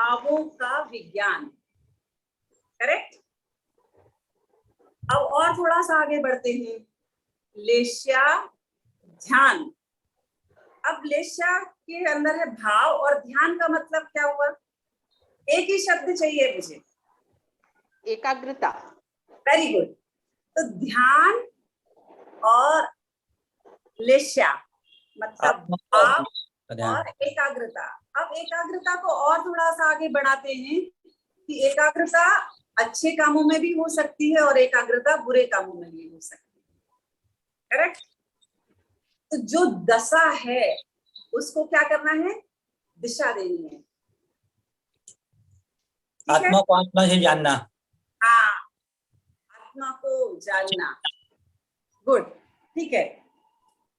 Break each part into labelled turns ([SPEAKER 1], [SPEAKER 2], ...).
[SPEAKER 1] भावों का विज्ञान। करेक्ट। अब और थोड़ा सा आगे बढ़ते हैं। लेश्या ध्यान। अब लेश्या के अंदर है भाव, और ध्यान का मतलब क्या हुआ? एक ही शब्द चाहिए मुझे,
[SPEAKER 2] एकाग्रता।
[SPEAKER 1] Very good. तो ध्यान और लेश्या मतलब भाव और एकाग्रता। अब एकाग्रता को और थोड़ा सा आगे बढ़ाते हैं कि एकाग्रता अच्छे कामों में भी हो सकती है और एकाग्रता बुरे कामों में भी हो सकती है। करेक्ट। तो जो दशा है उसको क्या करना है? दिशा देनी है।
[SPEAKER 3] आत्मा को आत्मा से जानना।
[SPEAKER 1] हाँ, आत्मा को जानना। गुड, ठीक है।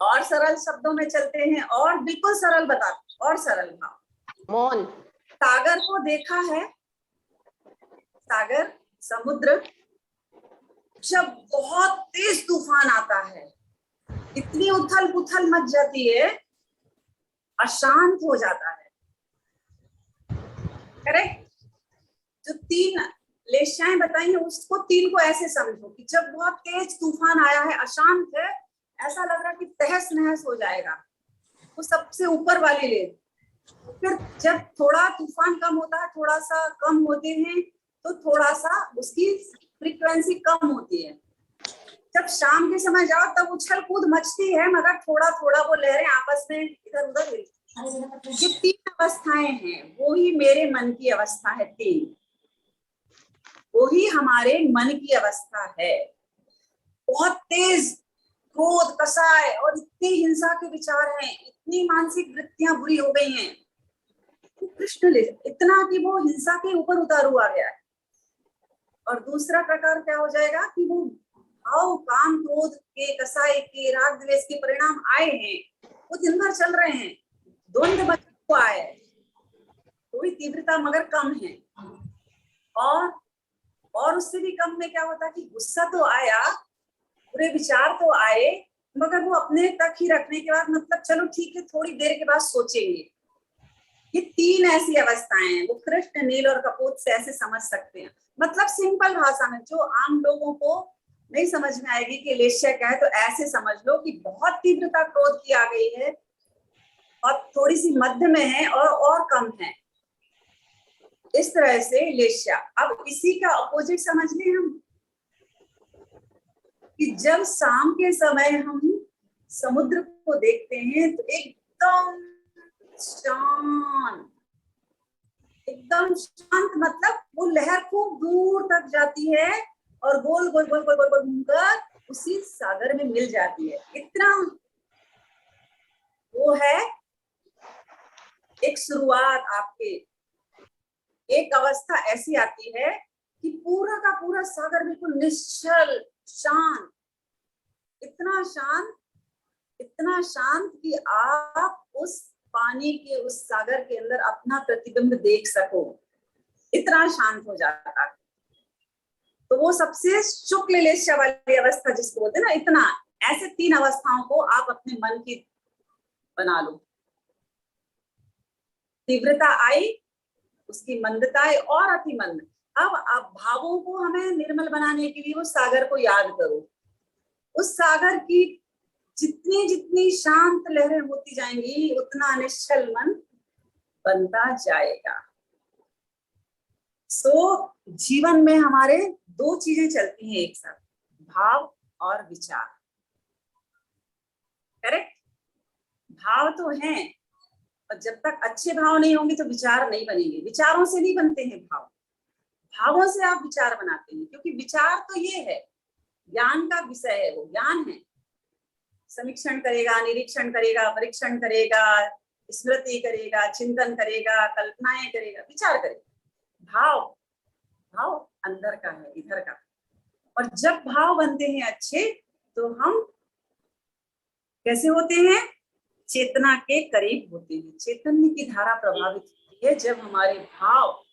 [SPEAKER 1] और सरल शब्दों में चलते हैं, और बिल्कुल सरल बताते, और सरल भाव।
[SPEAKER 2] मौन।
[SPEAKER 1] सागर को देखा है? सागर, समुद्र, जब बहुत तेज तूफान आता है, इतनी उथल पुथल मच जाती है, अशांत हो जाता है। करेक्ट। जो 3 लेश्याएं बताई हैं उसको 3 को ऐसे समझो कि जब बहुत तेज तूफान आया है, अशांत है, ऐसा लग रहा कि तहस नहस हो जाएगा, वो सबसे ऊपर वाली ले। फिर जब थोड़ा तूफान कम होता है, थोड़ा सा कम होते हैं, तो थोड़ा सा उसकी फ्रीक्वेंसी कम होती है। जब शाम के समय जाओ तब उछल कूद मचती है, मगर थोड़ा थोड़ा वो लहरें आपस में इधर उधर हिलती। ये 3 अवस्थाएं हैं, वो ही मेरे मन की अवस्था है। 3 वो ही हमारे मन की अवस्था है। बहुत तेज क्रोध, कसाय और इतनी हिंसा के विचार हैं, इतनी मानसिक वृत्तियां बुरी हो गई हैं, कृष्ण ले इतना कि वो हिंसा के ऊपर उतारू आ गया है। और दूसरा प्रकार क्या हो जाएगा कि वो भाव, काम, क्रोध के, कसाई के, राग द्वेष के परिणाम आए हैं, वो दिन भर चल रहे हैं, द्वंद्व बचा हुआ है, थोड़ी तीव्रता मगर कम है। और उससे भी कम में क्या होता है कि गुस्सा तो आया, बुरे विचार तो आए, मगर वो अपने तक ही रखने के बाद मतलब चलो ठीक है, थोड़ी देर के बाद सोचेंगे। ये 3 ऐसी अवस्थाएं हैं, वो कृष्ण, नील और कपोत से ऐसे समझ सकते हैं। मतलब सिंपल भाषा में, जो आम लोगों को नहीं समझ में आएगी कि लेश्या क्या है, तो ऐसे समझ लो कि बहुत तीव्रता क्रोध की आ गई है, और थोड़ी सी मध्य में है, और कम है। इस तरह से लेश्या। अब इसी का अपोजिट समझ लें हम, कि जब शाम के समय हम समुद्र को देखते हैं तो एकदम शांत, एकदम शांत, मतलब वो लहर खूब दूर तक जाती है और गोल गोल गोल गोल गोल गोल घूमकर उसी सागर में मिल जाती है। इतना वो है एक शुरुआत आपके। एक अवस्था ऐसी आती है कि पूरा का पूरा सागर बिल्कुल निश्चल, शांत, इतना शांत कि आप उस पानी के, उस सागर के अंदर अपना प्रतिबिंब देख सको, इतना शांत हो जाता है। तो वो सबसे शुक्ल लेश्या वाली अवस्था जिसको बोलते हैं ना, इतना, ऐसे 3 अवस्थाओं को आप अपने मन की बना लो। तीव्रता आई, उसकी मंदता आई, और अति मंद। अब आप भावों को हमें निर्मल बनाने के लिए वो सागर को याद करो। उस सागर की जितनी जितनी शांत लहरें होती जाएंगी, उतना निश्चल मन बनता जाएगा। जीवन में हमारे 2 चीजें चलती हैं एक साथ, भाव और विचार। करेक्ट। भाव तो हैं, और जब तक अच्छे भाव नहीं होंगे तो विचार नहीं बनेंगे। विचारों से नहीं बनते हैं भाव, भावों से आप विचार बनाते हैं, क्योंकि विचार तो ये है, ज्ञान का विषय है, वो ज्ञान है। समीक्षण करेगा, निरीक्षण करेगा, परीक्षण करेगा, स्मृति करेगा, चिंतन करेगा, कल्पनाएं करेगा, विचार करेगा। भाव अंदर का है, इधर का। और जब भाव बनते हैं अच्छे, तो हम कैसे होते हैं? चेतना के करीब होते हैं। चैतन्य की धारा प्रभावित होती है जब हमारे भाव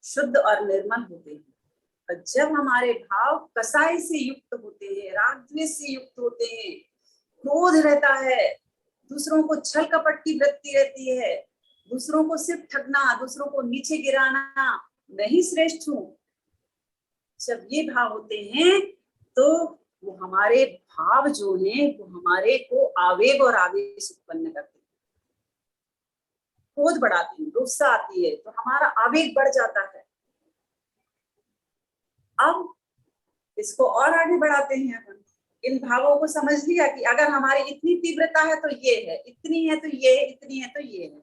[SPEAKER 1] शुद्ध और निर्मल होते हैं। और जब हमारे भाव कसाई से युक्त होते हैं, राग द्वेष से युक्त होते हैं, क्रोध रहता है, दूसरों को छल कपट की वृत्ति रहती है, दूसरों को सिर्फ ठगना, दूसरों को नीचे गिराना, मैं ही श्रेष्ठ हूँ, जब ये भाव होते हैं तो वो हमारे भाव जो हैं वो हमारे को आवेग और आवेश उत्पन्न करते हैं, क्रोध बढ़ाती है, गुस्सा आती है तो हमारा आवेग बढ़ जाता है। अब इसको और आगे बढ़ाते हैं अपन, इन भावों को समझ लिया कि अगर हमारी इतनी तीव्रता है तो ये है, इतनी है तो ये है, इतनी है तो ये है।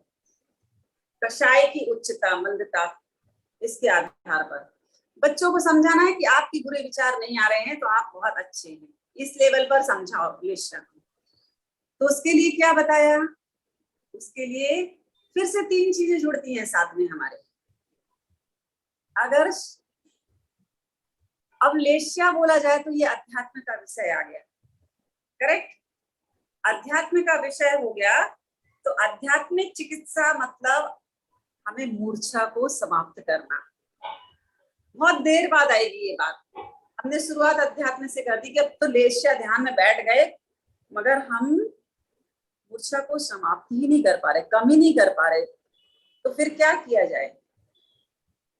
[SPEAKER 1] कषाय की उच्चता मंदता, इसके आधार पर बच्चों को समझाना है कि आपके बुरे विचार नहीं आ रहे हैं तो आप बहुत अच्छे हैं, इस लेवल पर समझाओ लेशा को। तो उसके लिए क्या बताया, उसके लिए फिर से 3 चीजें जुड़ती हैं साथ में हमारे। अगर अब लेश्या बोला जाए तो ये अध्यात्म का विषय आ गया, करेक्ट, अध्यात्म का विषय हो गया। तो आध्यात्मिक चिकित्सा मतलब हमें मूर्छा को समाप्त करना। बहुत देर बाद आएगी ये बात, हमने शुरुआत अध्यात्म से कर दी कि अब तो लेश्या ध्यान में बैठ गए, मगर हम मूर्छा को समाप्त ही नहीं कर पा रहे, कम ही नहीं कर पा रहे, तो फिर क्या किया जाए।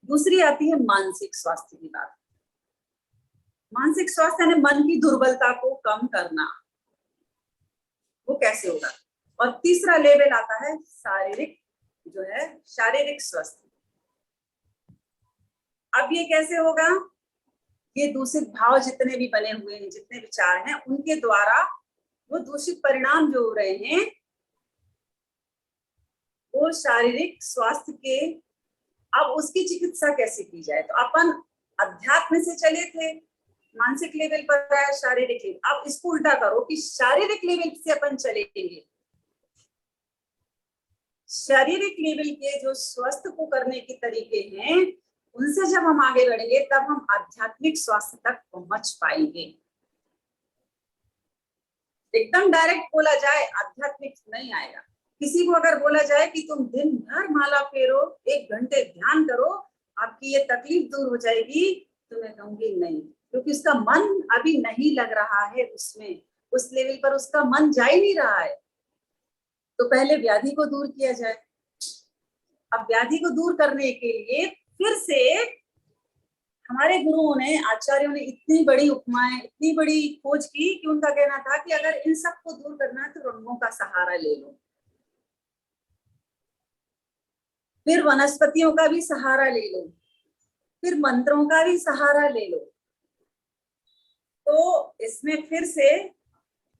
[SPEAKER 1] दूसरी आती है मानसिक स्वास्थ्य की बात। मानसिक स्वास्थ्य यानी मन की दुर्बलता को कम करना, वो कैसे होगा। और तीसरा लेवल आता है शारीरिक, जो है शारीरिक स्वास्थ्य। अब ये कैसे होगा, ये दूषित भाव जितने भी बने हुए हैं, जितने विचार हैं, उनके द्वारा वो दूषित परिणाम जो हो रहे हैं वो शारीरिक स्वास्थ्य के, अब उसकी चिकित्सा कैसे की जाए। तो अपन अध्यात्म से चले थे, मानसिक लेवल पर आया शारीरिक लेवल, अब इसको उल्टा करो कि शारीरिक लेवल से अपन चलेंगे। शारीरिक लेवल के जो स्वस्थ को करने के तरीके हैं उनसे जब हम आगे बढ़ेंगे तब हम आध्यात्मिक स्वास्थ्य तक पहुंच पाएंगे। एकदम डायरेक्ट बोला जाए आध्यात्मिक नहीं आएगा। किसी को अगर बोला जाए कि तुम दिन भर माला फेरो, 1 घंटे ध्यान करो, आपकी ये तकलीफ दूर हो जाएगी, तो मैं कहूंगी नहीं, क्योंकि उसका मन अभी नहीं लग रहा है उसमें, उस लेवल पर उसका मन जा ही नहीं रहा है। तो पहले व्याधि को दूर किया जाए। अब व्याधि को दूर करने के लिए फिर से हमारे गुरुओं ने, आचार्यों ने इतनी बड़ी उपमाएं, इतनी बड़ी खोज की कि उनका कहना था कि अगर इन सब को दूर करना है तो रंगों का सहारा ले लो, फिर वनस्पतियों का भी सहारा ले लो, फिर मंत्रों का भी सहारा ले लो। तो इसमें फिर से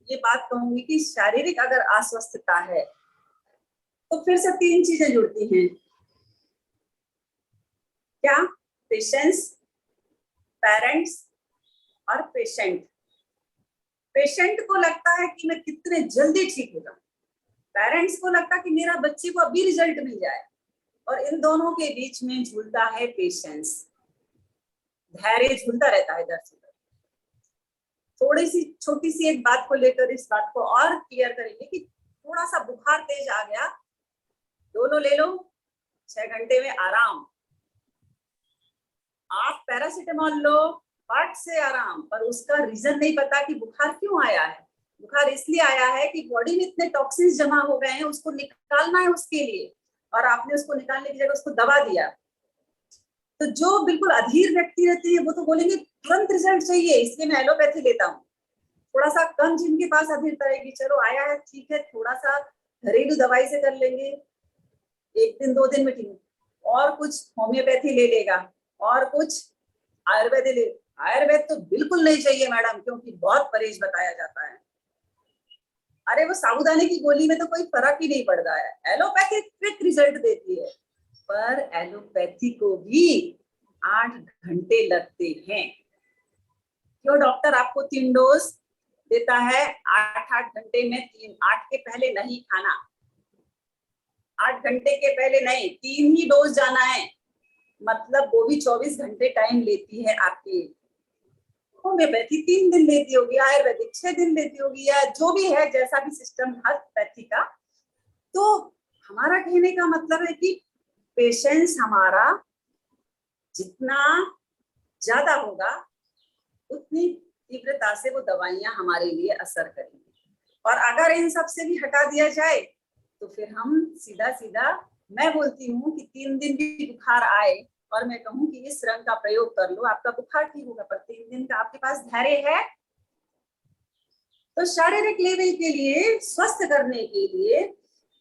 [SPEAKER 1] ये बात कहूंगी कि शारीरिक अगर अस्वस्थता है तो फिर से 3 चीजें जुड़ती हैं। क्या, पेशेंस, पेरेंट्स और पेशेंट। पेशेंट को लगता है कि मैं कितने जल्दी ठीक हो जाऊं, पेरेंट्स को लगता है कि मेरा बच्चे को अभी रिजल्ट मिल जाए, और इन दोनों के बीच में झूलता है पेशेंस, धैर्य झूलता रहता है इधर से उधर। थोड़ी सी छोटी सी एक बात को लेकर इस बात को और क्लियर करेंगे कि थोड़ा सा बुखार तेज आ गया, डोलो ले लो, 6 घंटे में आराम। आप पैरासिटामोल लो, फट से आराम, पर उसका रीजन नहीं पता कि बुखार क्यों आया है। बुखार इसलिए आया है कि बॉडी में इतने टॉक्सिन्स जमा हो गए हैं, उसको निकालना है उसके लिए, और आपने उसको निकालने की जगह उसको दबा दिया। तो जो बिल्कुल अधीर व्यक्ति रहते हैं वो तो बोलेंगे तुरंत रिजल्ट चाहिए, इसलिए मैं एलोपैथी लेता हूँ। थोड़ा सा कम जिनके पास अधीरता रहेगी, चलो आया है ठीक है, थोड़ा सा घरेलू दवाई से कर लेंगे, 1 दिन 2 दिन में ठीक, और कुछ होम्योपैथी ले लेगा, और कुछ आयुर्वेद ले। आयुर्वेद तो बिल्कुल नहीं चाहिए मैडम, क्योंकि बहुत परहेज बताया जाता है। अरे वो साबुदाने की गोली में तो कोई फर्क ही नहीं पड़ता है। एलोपैथी क्विक रिजल्ट देती है, पर एलोपैथी को भी 8 घंटे लगते हैं। क्यों, डॉक्टर आपको 3 डोज देता है, 8 घंटे में 3, 8 के पहले नहीं खाना, 8 घंटे के पहले नहीं, 3 ही डोज जाना है, मतलब वो भी 24 घंटे टाइम लेती है आपकी। होम्योपैथी 3 दिन लेती होगी, आयुर्वेदिक 6 दिन लेती होगी, या जो भी है, जैसा भी सिस्टम हर पैथी का। तो हमारा कहने का मतलब है कि पेशेंस हमारा जितना ज्यादा होगा उतनी तीव्रता से वो दवाइयां हमारे लिए असर करेंगी। और अगर इन सब से भी हटा दिया जाए तो फिर हम सीधा सीधा मैं बोलती हूँ कि 3 दिन भी बुखार आए और मैं कहूँ कि इस रंग का प्रयोग कर लो, आपका बुखार ठीक होगा, पर 3 दिन का आपके पास धैर्य है? तो शारीरिक लेवल के लिए, स्वस्थ करने के लिए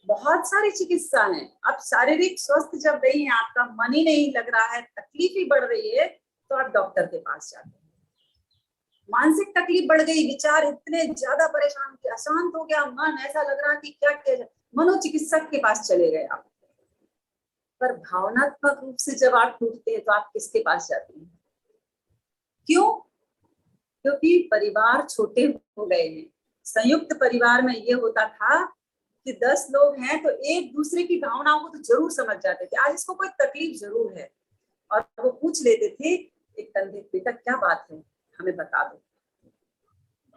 [SPEAKER 1] बहुत सारी चिकित्सा है। अब शारीरिक स्वस्थ जब नहीं है, आपका मन ही नहीं लग रहा है, तकलीफ ही बढ़ रही है, तो आप डॉक्टर के पास जाते हैं। मानसिक तकलीफ बढ़ गई, विचार इतने ज्यादा परेशान किया, अशांत हो गया मन, ऐसा लग रहा कि क्या किया जाए, मनोचिकित्सक के पास चले गए आप। पर भावनात्मक रूप से जब आप टूटते हैं तो आप किसके पास जाते हैं? क्यों? क्योंकि परिवार छोटे हो गए हैं। संयुक्त परिवार में ये होता था कि 10 लोग हैं तो एक दूसरे की भावनाओं को तो जरूर समझ जाते थे। आज इसको कोई तकलीफ जरूर है और वो पूछ लेते थे एक कंधे, बेटा क्या बात है, हमें बता दो।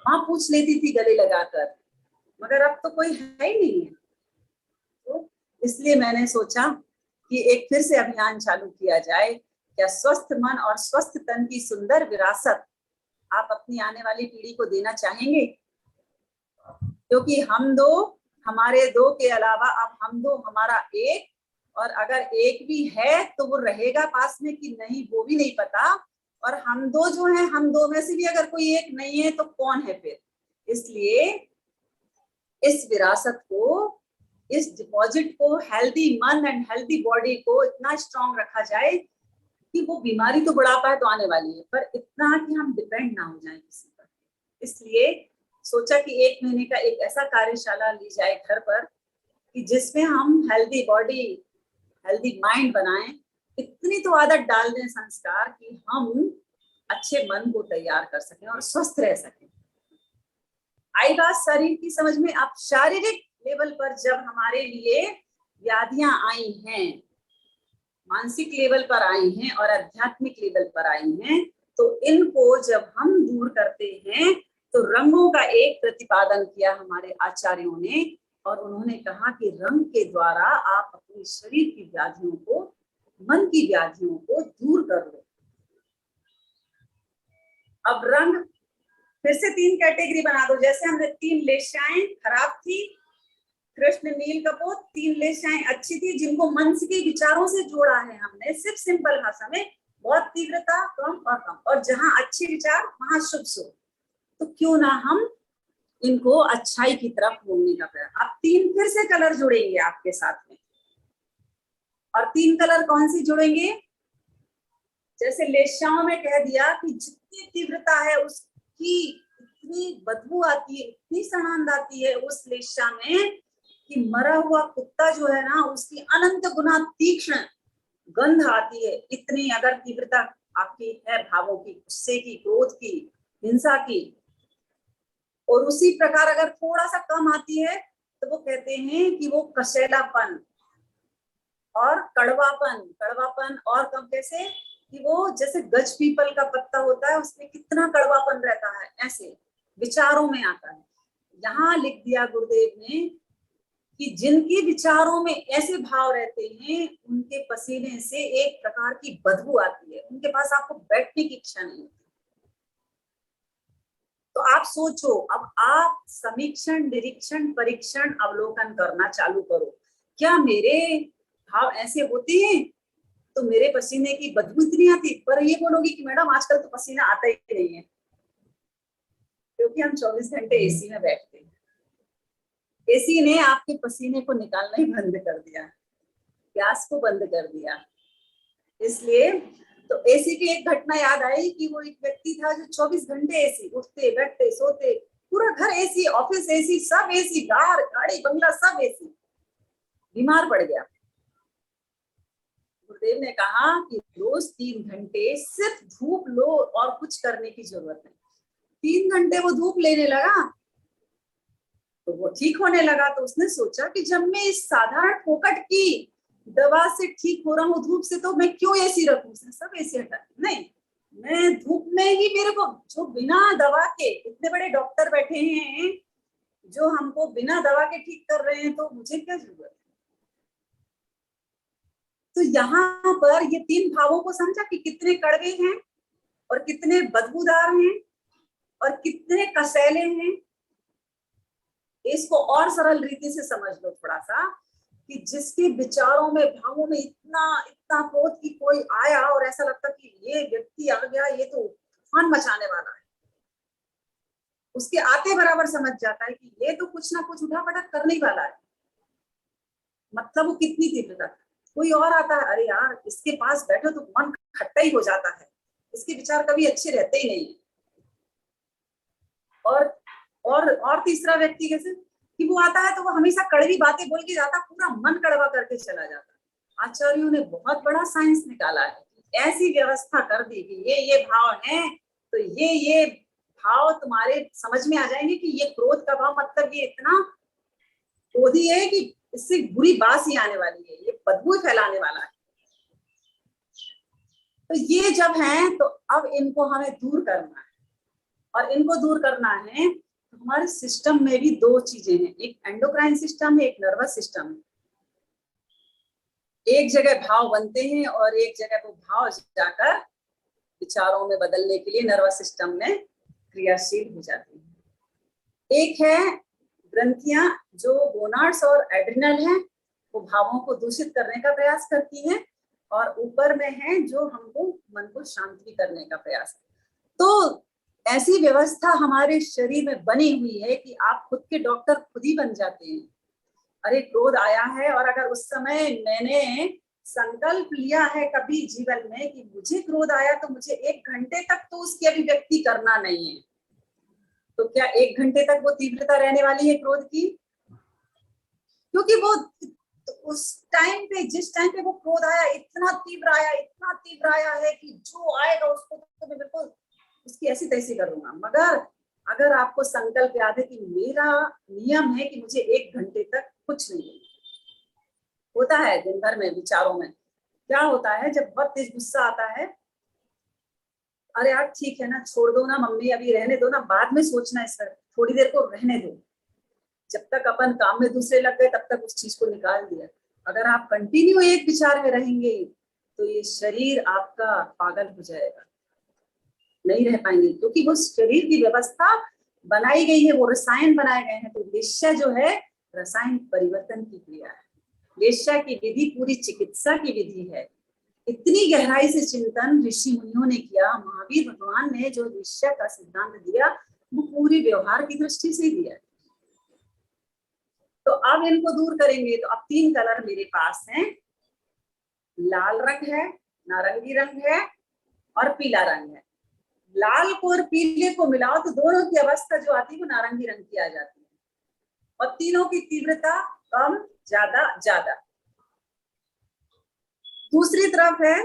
[SPEAKER 1] माँ पूछ लेती थी गले लगाकर, मगर अब तो कोई है ही नहीं है। तो इसलिए मैंने सोचा कि एक फिर से अभियान चालू किया जाए। क्या स्वस्थ मन और स्वस्थ तन की सुंदर विरासत आप अपनी आने वाली पीढ़ी को देना चाहेंगे? क्योंकि हम दो, हमारे दो के अलावा अब हम दो हमारा एक, और अगर एक भी है तो वो रहेगा पास में कि नहीं वो भी नहीं पता। और हम दो जो हैं, हम दो में से भी अगर कोई एक नहीं है तो कौन है फिर? इसलिए इस विरासत को, इस डिपॉजिट को, हेल्दी मन एंड हेल्दी बॉडी को इतना स्ट्रांग रखा जाए कि वो बीमारी तो बुढ़ापा है तो आने वाली है, पर इतना कि हम डिपेंड ना हो जाए किसी पर। इसलिए सोचा कि 1 महीने का एक ऐसा कार्यशाला ली जाए घर पर कि जिसमें हम हेल्दी बॉडी, हेल्दी माइंड बनाएं, इतनी तो आदत डाल दें संस्कार कि हम अच्छे मन को तैयार कर सकें और स्वस्थ रह सकें। आई बात शरीर की समझ में? अब शारीरिक लेवल पर जब हमारे लिए व्याधियां आई हैं, मानसिक लेवल पर आई हैं और आध्यात्मिक लेवल पर आई हैं, तो इनको जब हम दूर करते हैं तो रंगों का एक प्रतिपादन किया हमारे आचार्यों ने, और उन्होंने कहा कि रंग के द्वारा आप अपने शरीर की व्याधियों को, मन की व्याधियों को दूर कर लो। अब रंग फिर से 3 कैटेगरी बना दो। जैसे हमने 3 लेशाएं खराब थी, कृष्ण नील कपोत, 3 लेशाएं अच्छी थी जिनको मन के विचारों से जोड़ा है हमने, सिर्फ सिंपल भाषा में, बहुत तीव्रता कम और कम, और जहां अच्छे विचार वहां शुभ शुभ। तो क्यों ना हम इनको अच्छाई की तरफ बोलने का प्रयास। अब 3 फिर से कलर जुड़ेंगे आपके साथ में, और 3 कलर कौन सी जुड़ेंगे? जैसे लेशाओं में कह दिया कि जितनी तीव्रता है उसकी इतनी बदबू आती है, इतनी सड़ांध आती है उस लेशा में कि मरा हुआ कुत्ता जो है ना, उसकी अनंत गुना तीक्ष्ण गंध आती है। इतनी अगर तीव्रता आपकी है भावों की, गुस्से की, क्रोध की, हिंसा की, और उसी प्रकार अगर थोड़ा सा कम आती है तो वो कहते हैं कि वो कसेलापन और कड़वापन और कम, कैसे कि वो जैसे गज पीपल का पत्ता होता है उसमें कितना कड़वापन रहता है, ऐसे विचारों में आता है। यहाँ लिख दिया गुरुदेव ने कि जिनके विचारों में ऐसे भाव रहते हैं उनके पसीने से एक प्रकार की बदबू आती है, उनके पास आपको बैठने की इच्छा नहीं होती। तो आप सोचो, अब आप समीक्षण, निरीक्षण, परीक्षण, अवलोकन करना चालू करो। क्या मेरे भाव ऐसे होते हैं तो मेरे पसीने की बदबू इतनी आती? पर ये बोलोगी कि मैडम आजकल तो पसीना आता ही नहीं है, क्योंकि हम 24 घंटे एसी में बैठते हैं। एसी ने आपके पसीने को निकालना ही बंद कर दिया, प्यास को बंद कर दिया। इसलिए तो एसी की एक घटना याद आई कि वो एक व्यक्ति था जो 24 घंटे एसी, उठते बैठते सोते, पूरा घर एसी, ऑफिस एसी, सब एसी, कार, गाड़ी, बंगला सब एसी, बीमार पड़ गया। गुरुदेव ने कहा कि रोज 3 घंटे सिर्फ धूप लो और कुछ करने की जरूरत नहीं। 3 घंटे वो धूप लेने लगा तो वो ठीक होने लगा। तो उसने सोचा कि जब मैं इस साधारण फोकट की दवा से ठीक हो रहा हूँ धूप से, तो मैं क्यों एसी रखूं? उसने सब एसी हटा, नहीं, मैं धूप में ही, मेरे को जो बिना दवा के, इतने बड़े डॉक्टर बैठे हैं जो हमको बिना दवा के ठीक कर रहे हैं, तो मुझे क्या जरूरत है? तो यहाँ पर ये 3 भावों को समझा कि कितने कड़वे हैं और कितने बदबूदार हैं और कितने कसैले हैं। इसको और सरल रीति से समझ लो थोड़ा सा, कि जिसके विचारों में, भावों में इतना इतना क्रोध कि कोई आया और ऐसा लगता कि ये व्यक्ति आ गया, ये तो तूफान मचाने वाला है, उसके आते बराबर समझ जाता है कि ये तो कुछ ना कुछ उठापटक करने ही वाला है। मतलब वो कितनी तीव्रता। कोई और आता है, अरे यार इसके पास बैठो तो मन खट्टा ही हो जाता है, इसके विचार कभी अच्छे रहते ही नहीं। और तीसरा व्यक्ति कैसे कि वो आता है तो वो हमेशा कड़वी बातें बोल के जाता, पूरा मन कड़वा करके चला जाता। आचार्यों ने बहुत बड़ा साइंस निकाला है, ऐसी व्यवस्था कर दी कि ये भाव है तो ये भाव तुम्हारे समझ में आ जाएंगे कि ये क्रोध का भाव मतलब ये इतना क्रोधी है कि इससे बुरी बात ही आने वाली है, ये बदबू फैलाने वाला है। तो ये जब है तो अब इनको हमें दूर करना है, और इनको दूर करना है तो हमारे सिस्टम में भी दो चीजें हैं, एक एंडोक्राइन सिस्टम है, एक नर्वस सिस्टम है। एक जगह भाव बनते हैं और एक जगह वो भाव जाकर विचारों में बदलने के लिए नर्वस सिस्टम में क्रियाशील हो जाती है। एक है ग्रंथियां जो गोनाड्स और एड्रिनल हैं, वो भावों को दूषित करने का प्रयास करती हैं, और ऊपर में है जो हमको मन को शांत भी करने का प्रयास। तो ऐसी व्यवस्था हमारे शरीर में बनी हुई है कि आप खुद के डॉक्टर खुद ही बन जाते हैं। अरे क्रोध आया है, और अगर उस समय मैंने संकल्प लिया है कभी जीवन में कि मुझे क्रोध आया तो मुझे 1 घंटे तक तो उसकी अभिव्यक्ति करना नहीं है, तो क्या 1 घंटे तक वो तीव्रता रहने वाली है क्रोध की? क्योंकि वो उस टाइम पे, जिस टाइम पे वो क्रोध आया, इतना तीव्र आया है कि जो आएगा उसको तो मैं बिल्कुल उसकी ऐसी तैसी करूंगा। मगर अगर आपको संकल्प याद है कि मेरा नियम है कि मुझे 1 घंटे तक कुछ नहीं होता है, दिन भर में विचारों में क्या होता है, जब बहुत तेज गुस्सा आता है, अरे यार ठीक है ना, छोड़ दो ना मम्मी, अभी रहने दो ना, बाद में सोचना इस पर, थोड़ी देर को रहने दो। जब तक अपन काम में दूसरे लग गए तब तक उस चीज को निकाल दिया। अगर आप कंटिन्यू एक विचार में रहेंगे तो ये शरीर आपका पागल हो जाएगा, नहीं रह पाएंगे, क्योंकि वो शरीर की व्यवस्था बनाई गई है, वो रसायन बनाए गए हैं। तो वेश्या जो है रसायन परिवर्तन की क्रिया है, वेश्या की विधि पूरी चिकित्सा की विधि है। इतनी गहराई से चिंतन ऋषि मुनियों ने किया, महावीर भगवान ने जो वेश्या का सिद्धांत दिया वो पूरी व्यवहार की दृष्टि से दिया। तो अब इनको दूर करेंगे तो अब 3 कलर मेरे पास हैं, लाल रंग है, नारंगी रंग है और पीला रंग है। लाल को और पीले को मिलाओ तो दोनों की अवस्था जो आती है वो नारंगी रंग की आ जाती है, और तीनों की तीव्रता कम ज्यादा ज्यादा। दूसरी तरफ है,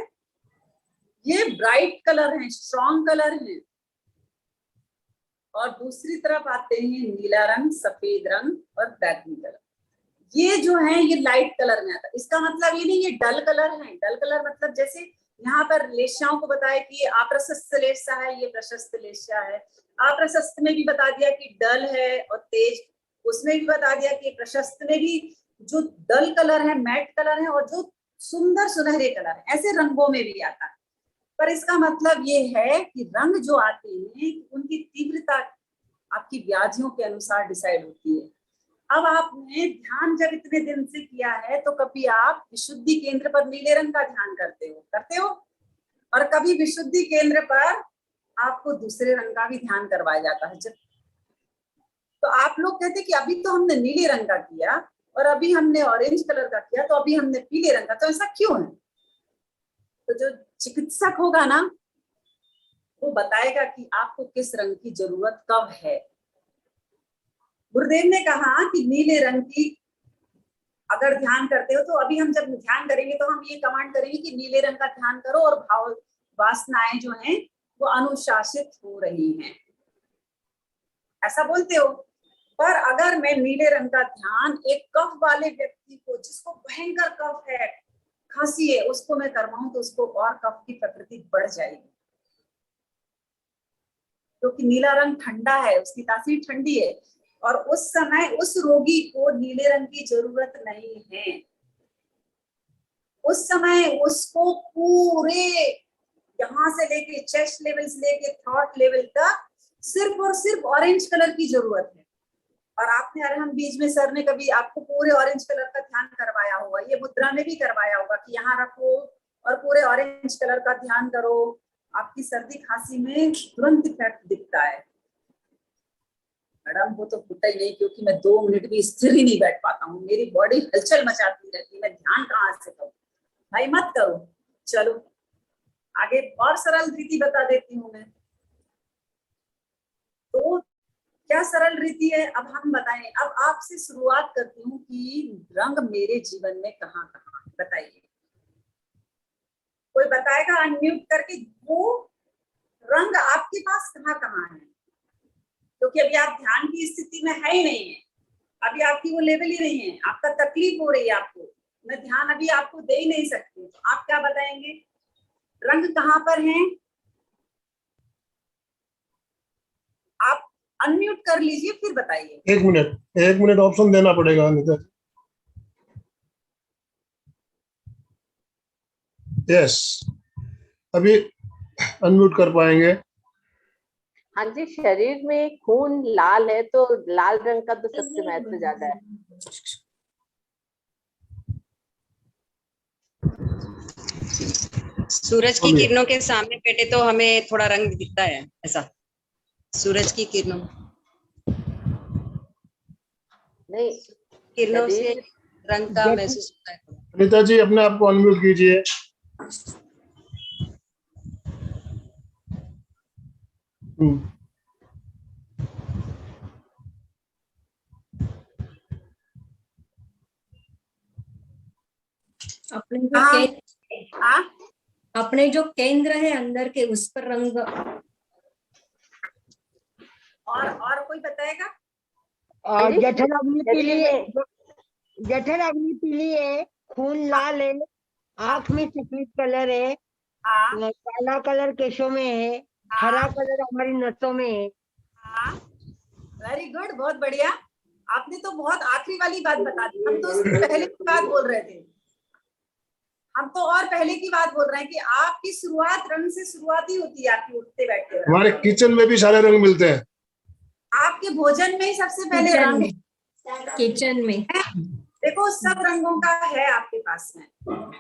[SPEAKER 1] ये ब्राइट कलर हैं, स्ट्रॉन्ग कलर हैं, और दूसरी तरफ आते हैं नीला रंग, सफेद रंग और बैगनी कलर। ये जो है ये लाइट कलर में आता है। इसका मतलब ये नहीं ये डल कलर है, डल कलर मतलब जैसे यहाँ पर लेश्याओं को बताया कि अप्रशस्त लेस्या है, ये प्रशस्त लेस्या है। अप्रशस्त में भी बता दिया कि डल है और तेज, उसमें भी बता दिया कि प्रशस्त में भी जो डल कलर है, मैट कलर है, और जो सुंदर सुनहरे कलर है, ऐसे रंगों में भी आता है। पर इसका मतलब ये है कि रंग जो आते हैं उनकी तीव्रता आपकी व्याधियों के अनुसार डिसाइड होती है। अब आपने ध्यान जब इतने दिन से किया है तो कभी आप विशुद्धि केंद्र पर नीले रंग का ध्यान करते हो, और कभी विशुद्धि केंद्र पर आपको दूसरे रंग का भी ध्यान करवाया जाता है। जब तो आप लोग कहते हैं कि अभी तो हमने नीले रंग का किया और अभी हमने ऑरेंज कलर का किया, तो अभी हमने पीले रंग का, तो ऐसा क्यों है? तो जो चिकित्सक होगा ना वो बताएगा कि आपको किस रंग की जरूरत कब है। गुरुदेव ने कहा कि नीले रंग की अगर ध्यान करते हो, तो अभी हम जब ध्यान करेंगे तो हम ये कमांड करेंगे कि नीले रंग का ध्यान करो और भाव वासनाएं जो हैं वो अनुशासित हो रही हैं, ऐसा बोलते हो। पर अगर मैं नीले रंग का ध्यान एक कफ वाले व्यक्ति को, जिसको भयंकर कफ है, खांसी है, उसको मैं करवाऊं तो उसको और कफ की प्रकृति बढ़ जाएगी, क्योंकि नीला रंग ठंडा है, उसकी तासीर ठंडी है, और उस समय उस रोगी को नीले रंग की जरूरत नहीं है। उस समय उसको पूरे यहां से लेके चेस्ट लेवल से लेके थॉट लेवल तक सिर्फ और सिर्फ ऑरेंज कलर की जरूरत है। और आपने अरे हम बीच में सर ने कभी आपको पूरे ऑरेंज कलर का ध्यान करवाया होगा, ये मुद्रा में भी करवाया होगा कि यहाँ रखो और पूरे ऑरेंज कलर का ध्यान करो, आपकी सर्दी खांसी में तुरंत इफेक्ट दिखता है। मैडम वो तो होता ही नहीं, क्योंकि मैं 2 मिनट भी स्थिर ही नहीं बैठ पाता हूँ, मेरी बॉडी हलचल मचाती रहती है, मैं ध्यान कहाँ से करूँ। भाई मत करो। चलो आगे और सरल रीति बता देती हूँ मैं। तो क्या सरल रीति है, अब हम बताएं। अब आपसे शुरुआत करती हूँ कि रंग मेरे जीवन में कहाँ कहाँ, बताइए। कोई बताएगा अनम्यूट करके, वो रंग आपके पास कहाँ कहाँ है? क्योंकि अभी आप ध्यान की स्थिति में है ही नहीं है, अभी आपकी वो लेवल ही नहीं है, आपका तकलीफ हो रही है, आपको मैं ध्यान अभी आपको दे ही नहीं सकती। तो आप क्या बताएंगे, रंग कहाँ पर हैं? आप अनम्यूट कर लीजिए फिर बताइए।
[SPEAKER 4] 1 मिनट ऑप्शन देना पड़ेगा अनिता। यस, अभी अनम्यूट कर पाएंगे।
[SPEAKER 2] हाँ जी, शरीर में खून लाल है तो लाल रंग का तो सबसे महत्व ज्यादा है।
[SPEAKER 5] सूरज की किरणों के सामने बैठे तो हमें थोड़ा रंग दिखता है, ऐसा सूरज की किरणों
[SPEAKER 2] नहीं,
[SPEAKER 5] किरणों से
[SPEAKER 2] शरीर
[SPEAKER 5] रंग का महसूस होता है।
[SPEAKER 4] अनिता जी अपने आप को अनम्यूट कीजिए।
[SPEAKER 6] अपने जो
[SPEAKER 1] हाँ,
[SPEAKER 6] केंद्र,
[SPEAKER 1] हाँ,
[SPEAKER 6] अपने जो केंद्र है अंदर के, उस पर रंग।
[SPEAKER 1] और कोई बताएगा?
[SPEAKER 7] जठर अग्नि पीली है, जठर अग्नि पीली है, खून लाल है, आंख में सफेद कलर है,
[SPEAKER 1] हाँ,
[SPEAKER 7] काला कलर केशों में है, हरा कलर हमारी नसों में है।
[SPEAKER 1] हाँ, वेरी गुड, बहुत बढ़िया। आपने तो बहुत आखिरी वाली बात बता दी, हम तो उससे पहले की बात बोल रहे थे। हम तो और पहले की बात बोल रहे हैं कि आपकी शुरुआत रंग से शुरुआत ही होती है, आपकी उठते बैठते।
[SPEAKER 4] हमारे किचन में भी सारे रंग मिलते हैं।
[SPEAKER 1] आपके भोजन में ही सबसे पहले
[SPEAKER 6] किचन
[SPEAKER 1] रंग
[SPEAKER 6] में, किचन में
[SPEAKER 1] देखो सब रंगों का है आपके पास में,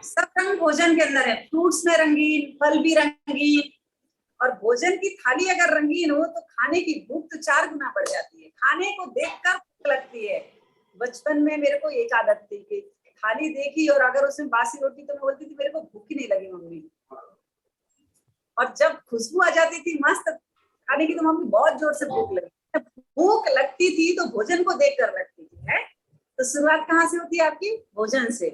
[SPEAKER 1] सब रंग भोजन के अंदर है। फ्रूट्स में रंगीन, फल भी रंगीन, और भोजन की थाली अगर रंगीन हो तो खाने की भूख तो 4 गुना बढ़ जाती है, खाने को देखकर भूख लगती है। बचपन में मेरे को एक आदत थी कि थाली देखी और अगर उसमें बासी रोटी तो मैं बोलती थी मेरे को भूख ही नहीं लगी मम्मी, और जब खुशबू आ जाती थी मस्त खाने की तो मम्मी बहुत जोर से भूख लगी। भूख लगती थी तो भोजन को देख कर लगती थी है। तो शुरुआत कहाँ से होती है आपकी? भोजन से।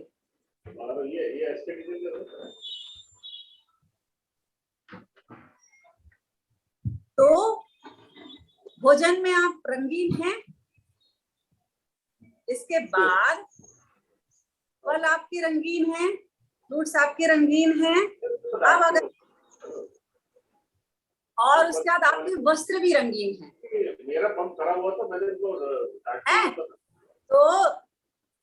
[SPEAKER 1] तो भोजन में आप रंगीन हैं, इसके बाद फल आपके रंगीन हैं, फ्रूट्स आपके रंगीन हैं। अब अगर और उसके बाद आपके वस्त्र भी रंगीन हैं।
[SPEAKER 4] मेरा पंप खराब हुआ था, मैंने
[SPEAKER 1] तो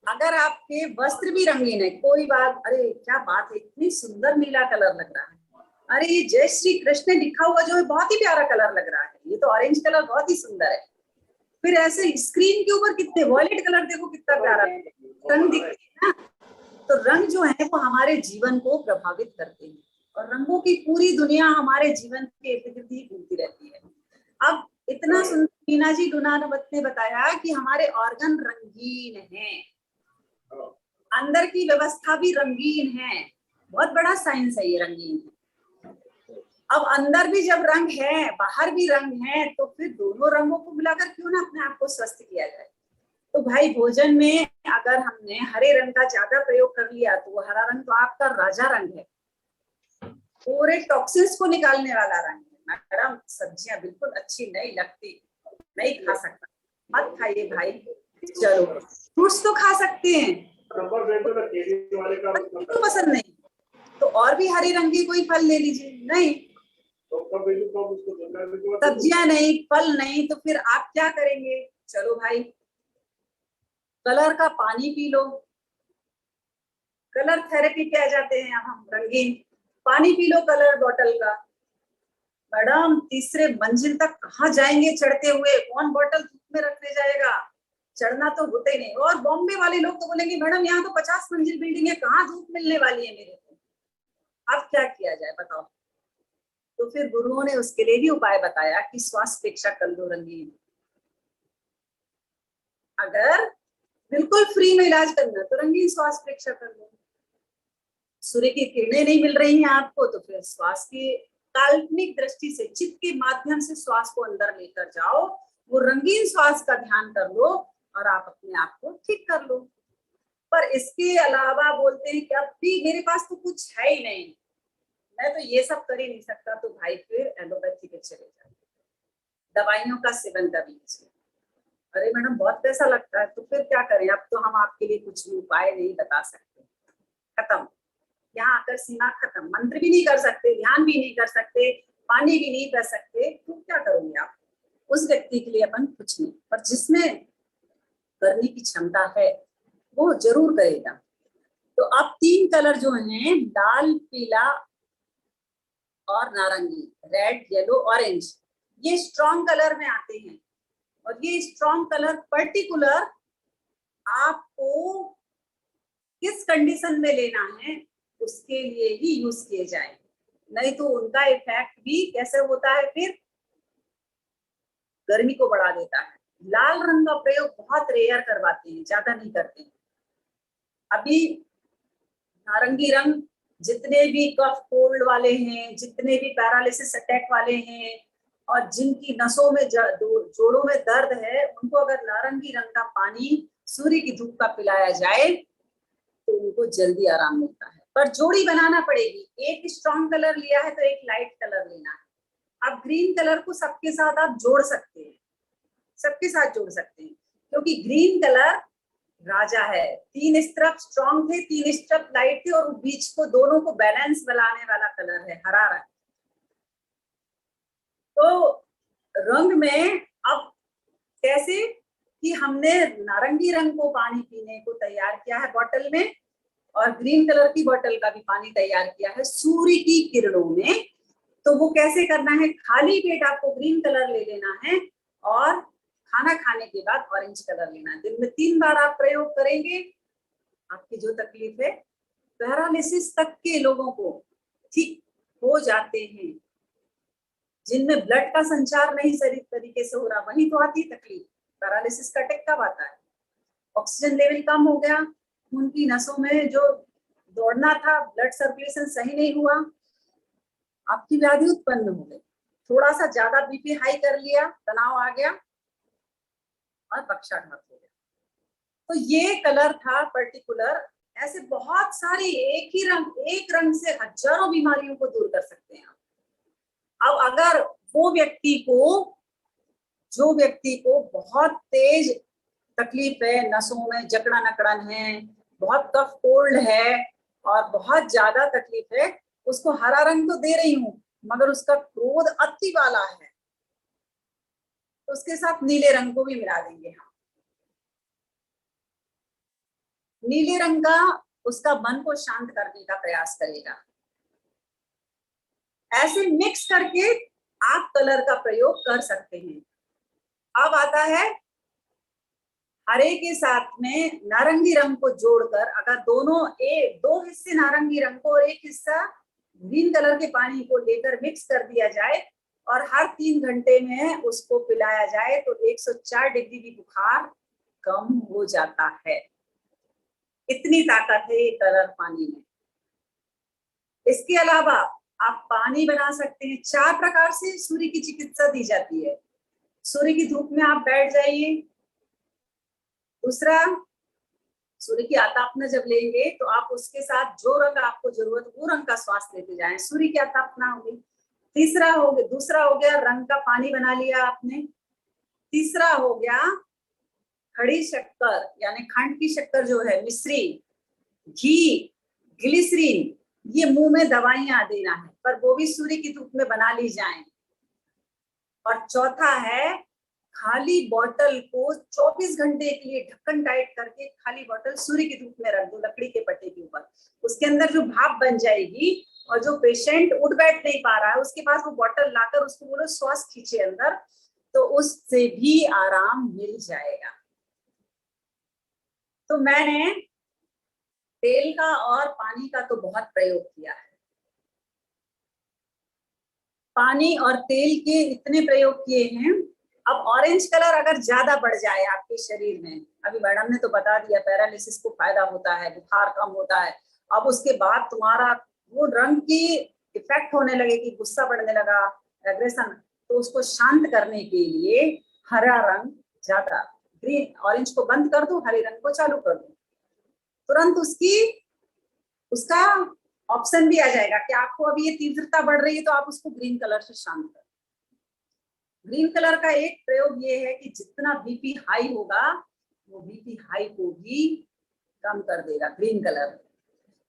[SPEAKER 1] अगर आपके वस्त्र भी रंगीन है, कोई बात, अरे क्या बात है, इतनी सुंदर नीला कलर लग रहा है, अरे ये जय श्री कृष्ण लिखा हुआ जो है बहुत ही प्यारा कलर लग रहा है, ये तो ऑरेंज कलर बहुत ही सुंदर है। फिर ऐसे स्क्रीन के ऊपर कितने वॉयलेट कलर देखो कितना प्यारा रंग दिखती है ना। तो रंग जो है वो हमारे जीवन को प्रभावित करते हैं, और रंगों की पूरी दुनिया हमारे जीवन के इर्द गिर्द ही घूमती रहती है। अब इतना सुंदर मीना जी डुनानवत ने बताया कि हमारे ऑर्गन रंगीन हैं, अंदर की व्यवस्था भी रंगीन है, बहुत बड़ा साइंस है ये रंगीन है। अब अंदर भी जब रंग है, बाहर भी रंग है, तो फिर दोनों रंगों को मिलाकर क्यों ना अपने आप को स्वस्थ किया जाए। तो भाई भोजन में अगर हमने हरे रंग का ज्यादा प्रयोग कर लिया तो वो हरा रंग तो आपका राजा रंग है, पूरे टॉक्सिन्स को निकालने वाला रंग है। मैडम सब्जियां बिल्कुल अच्छी नहीं लगती, नहीं खा सकता, मत खाइए भाई। चलो फ्रूट्स तो खा सकते हैं, तो पसंद नहीं तो और भी हरे रंग के कोई फल ले लीजिए। नहीं, सब्जियां नहीं, फल नहीं, तो फिर आप क्या करेंगे? चलो भाई कलर का पानी पी लो, कलर थेरेपी पे आ जाते हैं हम, रंगीन पानी पी लो कलर बॉटल का। मैडम तीसरे मंजिल तक कहाँ जाएंगे चढ़ते हुए, कौन बॉटल धूप में रखने जाएगा? चढ़ना तो होता ही नहीं। और बॉम्बे वाले लोग तो बोलेंगे मैडम यहाँ तो 50 मंजिल बिल्डिंग है, कहाँ धूप मिलने वाली है मेरे को, अब क्या किया जाए बताओ। तो फिर गुरुओं ने उसके लिए भी उपाय बताया कि श्वास प्रेक्षा कर लो रंगीन। अगर बिल्कुल फ्री में इलाज करना तो रंगीन श्वास प्रेक्षा कर लो। सूर्य की किरणें नहीं मिल रही हैं आपको तो फिर श्वास की काल्पनिक दृष्टि से चित्त के माध्यम से श्वास को अंदर लेकर जाओ, वो रंगीन श्वास का ध्यान कर लो और आप अपने आप को ठीक कर लो। पर इसके अलावा बोलते हैं कि अब भी मेरे पास तो कुछ है ही नहीं, मैं तो ये सब कर ही नहीं सकता, तो भाई फिर एलोपैथी पे चले जाओ, दवाइयों का सेवन कर लीजिए। अरे मैडम बहुत पैसा लगता है, तो फिर क्या करें, अब तो हम आपके लिए कुछ भी उपाय नहीं बता सकते, खत्म, यहाँ आकर सीमा खत्म। मंत्र भी नहीं कर सकते, ध्यान भी नहीं कर सकते, पानी भी नहीं कर सकते, तो क्या करोगे आप। उस व्यक्ति के लिए अपन कुछ नहीं, पर जिसमें करने की क्षमता है वो जरूर करेगा। तो अब 3 कलर जो हैं, लाल, पीला और नारंगी, रेड, येलो, ऑरेंज, ये स्ट्रॉन्ग कलर में आते हैं। और ये स्ट्रॉन्ग कलर पर्टिकुलर आपको किस कंडीशन में लेना है उसके लिए ही यूज किए जाए, नहीं तो उनका इफेक्ट भी कैसे होता है, फिर गर्मी को बढ़ा देता है। लाल रंग का प्रयोग बहुत रेयर करवाते हैं, ज्यादा नहीं करते हैं। अभी नारंगी रंग जितने भी कफ कोल्ड वाले हैं, जितने भी पैरालिसिस अटैक वाले हैं और जिनकी नसों में जोड़ों में दर्द है, उनको अगर नारंगी रंग का पानी सूर्य की धूप का पिलाया जाए तो उनको जल्दी आराम मिलता है। पर जोड़ी बनाना पड़ेगी, एक स्ट्रॉन्ग कलर लिया है तो एक लाइट कलर लेना है। अब ग्रीन कलर को सबके साथ आप जोड़ सकते हैं, सबके साथ जोड़ सकते हैं, क्योंकि ग्रीन कलर राजा है। 3 स्ट्रप स्ट्रॉन्ग थे, 3 स्ट्रप लाइट थे, और बीच को दोनों को बैलेंस बनाने वाला कलर है हरा रंग। तो रंग में अब कैसे कि हमने नारंगी रंग को पानी पीने को तैयार किया है बॉटल में, और ग्रीन कलर की बोतल का भी पानी तैयार किया है सूर्य की किरणों में। तो वो कैसे करना है, खाली पेट आपको ग्रीन कलर ले लेना है और खाना खाने के बाद ऑरेंज कलर लेना है। दिन में 3 बार आप प्रयोग करेंगे, आपकी जो तकलीफ है, पैरालिसिस तक के लोगों को ठीक हो जाते हैं। जिनमें ब्लड का संचार नहीं सही तरीके से हो रहा, वही तो आती है तकलीफ। पैरालिसिस का अटैक कब आता है, ऑक्सीजन लेवल कम हो गया, खून की नसों में जो दौड़ना था, ब्लड सर्कुलेशन सही नहीं हुआ, आपकी व्याधि उत्पन्न हो गई। थोड़ा सा ज्यादा बीपी हाई कर लिया, तनाव आ गया और पक्षाघात हो गया। तो ये कलर था पर्टिकुलर। ऐसे बहुत सारी एक रंग से हजारों बीमारियों को दूर कर सकते हैं आप। अब अगर वो जो व्यक्ति को बहुत तेज तकलीफ है, नसों में जकड़न अकड़न है, बहुत कफ कोल्ड है और बहुत ज्यादा तकलीफ है, उसको हरा रंग तो दे रही हूं, मगर उसका क्रोध अति वाला है, तो उसके साथ नीले रंग को भी मिला देंगे हम। नीले रंग का उसका मन को शांत करने का प्रयास करेगा। ऐसे मिक्स करके आप कलर का प्रयोग कर सकते हैं। अब आता है हरे के साथ में नारंगी रंग को जोड़कर, अगर दो हिस्से नारंगी रंग को और एक हिस्सा ग्रीन कलर के पानी को लेकर मिक्स कर दिया जाए और हर 3 घंटे में उसको पिलाया जाए तो 104 डिग्री भी बुखार कम हो जाता है। इतनी ताकत है ये कलर पानी में। इसके अलावा आप पानी बना सकते हैं। 4 प्रकार से सूर्य की चिकित्सा दी जाती है। सूर्य की धूप में आप बैठ जाइए। दूसरा, सूर्य की आतापना जब लेंगे तो आप उसके साथ जो रंग आपको जरूरत वो रंग का श्वास लेते जाएं, सूर्य की आतापना होगी। दूसरा हो गया रंग का पानी बना लिया आपने। तीसरा हो गया खड़ी शक्कर, यानी खंड की शक्कर जो है, मिश्री, घी, ग्लिसरीन, ये मुंह में दवाइयां देना है, पर वो भी सूर्य की धूप में बना ली जाए। और चौथा है खाली बोतल को 24 घंटे के लिए ढक्कन टाइट करके खाली बोतल सूर्य की धूप में रख दो, लकड़ी के पट्टे के ऊपर। उसके अंदर जो भाप बन जाएगी और जो पेशेंट उठ बैठ नहीं पा रहा है उसके पास वो बोतल लाकर उसको बोलो श्वास खींचे अंदर, तो उससे भी आराम मिल जाएगा। तो मैंने तेल का और पानी का तो बहुत प्रयोग किया है। पानी और तेल के इतने प्रयोग किए हैं। अब ऑरेंज कलर अगर ज्यादा बढ़ जाए आपके शरीर में, अभी मैडम ने तो बता दिया पैरालिसिस को फायदा होता है, बुखार कम होता है। अब उसके बाद तुम्हारा वो रंग की इफेक्ट होने लगे कि गुस्सा बढ़ने लगा, एग्रेशन, तो उसको शांत करने के लिए हरा रंग ज्यादा, ग्रीन ऑरेंज को बंद कर दो, हरे रंग को चालू कर दो, तुरंत उसका ऑप्शन भी आ जाएगा कि आपको अभी ये तीव्रता बढ़ रही है तो आप उसको ग्रीन कलर से शांत करो। ग्रीन कलर का एक प्रयोग ये है कि जितना बीपी हाई होगा वो बीपी हाई को भी कम कर देगा ग्रीन कलर।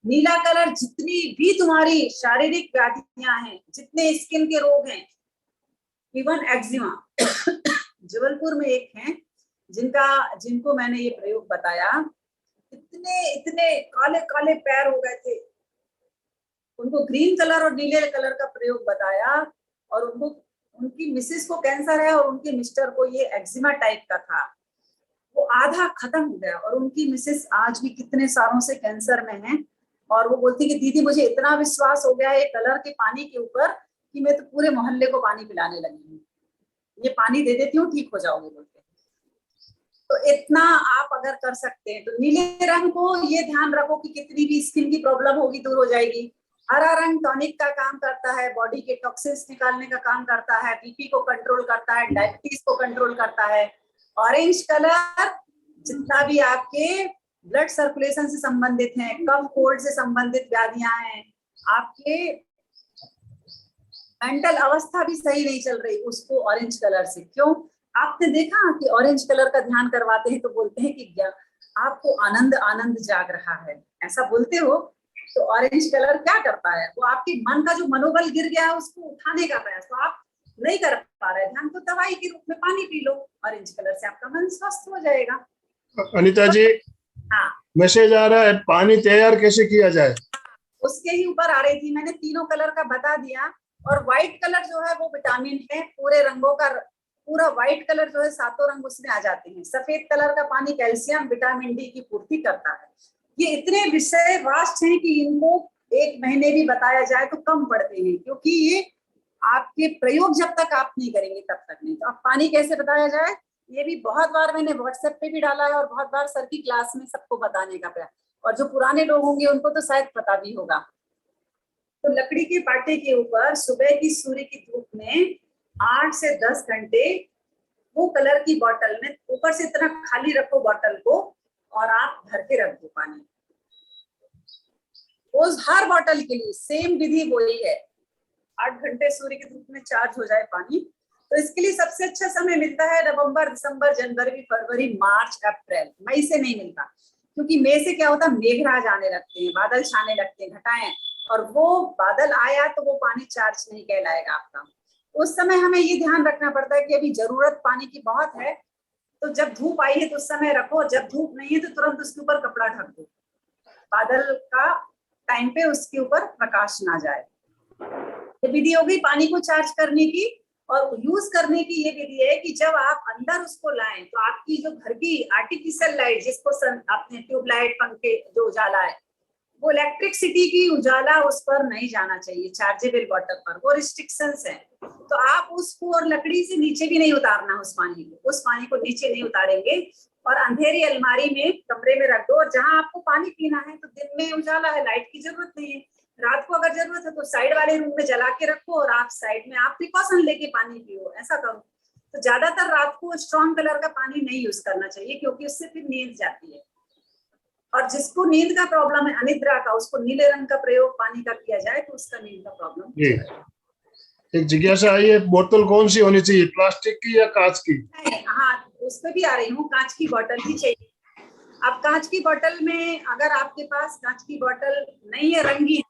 [SPEAKER 1] नीला कलर जितनी भी तुम्हारी शारीरिक व्याधियां हैं, जितने स्किन के रोग हैं, इवन एक्जिमा, जबलपुर में एक हैं जिनको मैंने ये प्रयोग बताया, इतने काले काले पैर हो गए थे, उनको ग्रीन कलर और नीले कलर का प्रयोग बताया और उनकी मिसेस को कैंसर है और उनके मिस्टर को ये एक्जिमा टाइप का था, वो आधा खत्म हो गया। और उनकी मिसेस आज भी कितने सालों से कैंसर में है और वो बोलती कि दीदी मुझे इतना विश्वास हो गया है कलर के पानी के ऊपर कि मैं तो पूरे मोहल्ले को पानी पिलाने लगी हूँ, ये पानी दे देती हूँ ठीक हो जाओगे बोलते। तो इतना आप अगर कर सकते हैं तो नीले रंग को ये ध्यान रखो कि कितनी भी स्किन की प्रॉब्लम होगी दूर हो जाएगी। हरा रंग टॉनिक का काम करता है, बॉडी के टॉक्सिन्स निकालने का काम करता है, बीपी को कंट्रोल करता है, डायबिटीज को कंट्रोल करता है। ऑरेंज कलर जितना भी आपके ब्लड सर्कुलेशन से संबंधित है, कफ कोल्ड से संबंधित व्याधियां हैं, आपके मेंटल अवस्था भी सही नहीं चल रही, उसको ऑरेंज कलर से, क्यों आपने देखा कि ऑरेंज कलर का ध्यान करवाते हैं तो बोलते हैं कि आपको आनंद आनंद जाग रहा है, ऐसा बोलते हो। तो ऑरेंज कलर क्या करता है, वो आपके मन का जो मनोबल गिर गया है उसको उठाने का प्रयास, तो आप नहीं कर पा रहे ध्यान, तो दवाई के रूप में पानी पी लो, ऑरेंज कलर से आपका मन स्वस्थ हो जाएगा।
[SPEAKER 4] अनीता जी,
[SPEAKER 1] हाँ,
[SPEAKER 4] मैसेज आ रहा है, पानी तैयार कैसे किया जाए?
[SPEAKER 1] उसके ही ऊपर आ रही थी, मैंने तीनों कलर का बता दिया। और व्हाइट कलर जो है वो विटामिन है, पूरे रंगों का पूरा व्हाइट कलर जो है सातों रंग उसमें आ जाते हैं। सफेद कलर का पानी कैल्शियम विटामिन डी की पूर्ति करता है। ये इतने विषय वास्ट हैं कि इनको एक महीने भी बताया जाए तो कम पड़ते हैं, क्योंकि ये आपके प्रयोग जब तक आप नहीं करेंगे तब तक नहीं। तो अब पानी कैसे बताया जाए, ये भी बहुत बार मैंने व्हाट्सएप पे भी डाला है और बहुत बार सर की क्लास में सबको बताने का प्रयास, और जो पुराने लोग होंगे उनको तो शायद पता भी होगा। तो लकड़ी के पाटे के ऊपर सुबह की सूर्य की धूप में 8 से 10 घंटे वो कलर की बोतल में ऊपर से इतना खाली रखो बोतल को और आप भर के रख दो पानी। उस हर बोतल के लिए सेम विधि वही है, 8 घंटे सूर्य की धूप में चार्ज हो जाए पानी। तो इसके लिए सबसे अच्छा समय मिलता है नवंबर, दिसंबर, जनवरी, फरवरी, मार्च, अप्रैल। मई से नहीं मिलता, क्योंकि मई से क्या होता है, मेघराज आने लगते हैं, बादल छाने लगते हैं, घटाएं, और वो बादल आया तो वो पानी चार्ज नहीं कहलाएगा आपका। उस समय हमें ये ध्यान रखना पड़ता है कि अभी जरूरत पानी की बहुत है, तो जब धूप आई है तो उस समय रखो, जब धूप नहीं है तो तुरंत उसके ऊपर कपड़ा ढक दो, बादल का टाइम पे उसके ऊपर प्रकाश ना जाए। ये विधि हो गई पानी को चार्ज करने की। और यूज करने की ये विधि है कि जब आप अंदर उसको लाएं तो आपकी जो घर की आर्टिफिशियल लाइट, जिसको अपने ट्यूबलाइट, पंखे जो उजाला है, वो इलेक्ट्रिसिटी की उजाला उस पर नहीं जाना चाहिए, चार्जेबल वाटर पर, वो रिस्ट्रिक्शंस है। तो आप उसको और लकड़ी से नीचे भी नहीं उतारना उस पानी को नीचे नहीं उतारेंगे, और अंधेरी अलमारी में कमरे में रख दो। और जहां आपको पानी पीना है तो दिन में उजाला है, लाइट की जरूरत नहीं है, रात को अगर जरूरत है तो साइड वाले रूम में जला के रखो और आप साइड में आप प्रिकॉशन लेके पानी पियो, ऐसा करो। तो ज्यादातर रात को स्ट्रॉन्ग कलर का पानी नहीं यूज करना चाहिए, क्योंकि उससे फिर नींद जाती है। और जिसको नींद का प्रॉब्लम है, अनिद्रा का, उसको नीले रंग का प्रयोग पानी का किया जाए तो उसका नींद का प्रॉब्लम।
[SPEAKER 4] एक जिज्ञासा आई है, बोतल कौन सी होनी चाहिए, प्लास्टिक की या कांच की?
[SPEAKER 1] हाँ, उस पर भी आ रही हूँ, कांच की बोतल ही चाहिए। अब कांच की बोतल में अगर आपके पास कांच की बोतल नहीं है, रंगीन,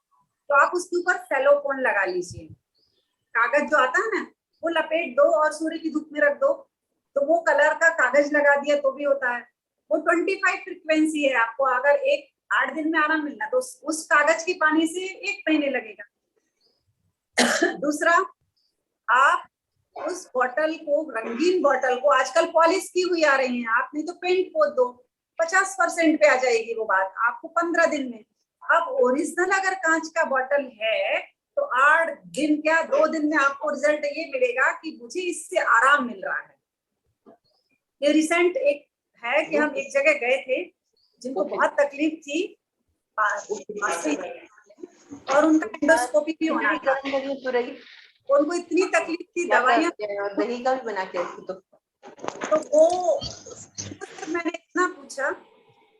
[SPEAKER 1] तो आप उसके ऊपर सेलोफोन लगा लीजिए, कागज जो आता है ना, वो लपेट दो और सूर्य की धूप में रख दो, तो वो कलर का कागज लगा दिया तो भी होता है। वो 25 फ्रीक्वेंसी है, आपको अगर 8 दिन में आराम मिलना तो उस कागज के पानी से 1 महीने लगेगा। दूसरा, आप उस बोतल को, रंगीन बोतल को, आजकल पॉलिश की हुई आ रही है, आप नहीं तो पेंट पोत दो, 50% पे आ जाएगी वो बात आपको 15 दिन में। अब ओरिजिनल अगर कांच का बॉटल है तो 8 दिन क्या 2 दिन में आपको रिजल्ट ये मिलेगा कि मुझे इससे आराम मिल रहा है। ये रिसेंट एक है कि हम एक जगह गए थे जिनको बहुत तकलीफ थी और उनका एंडोस्कोपी भी होना था। उनको इतनी तकलीफ थी, दवाइयां
[SPEAKER 2] दही का भी बना के
[SPEAKER 1] तो वो मैंने इतना पूछा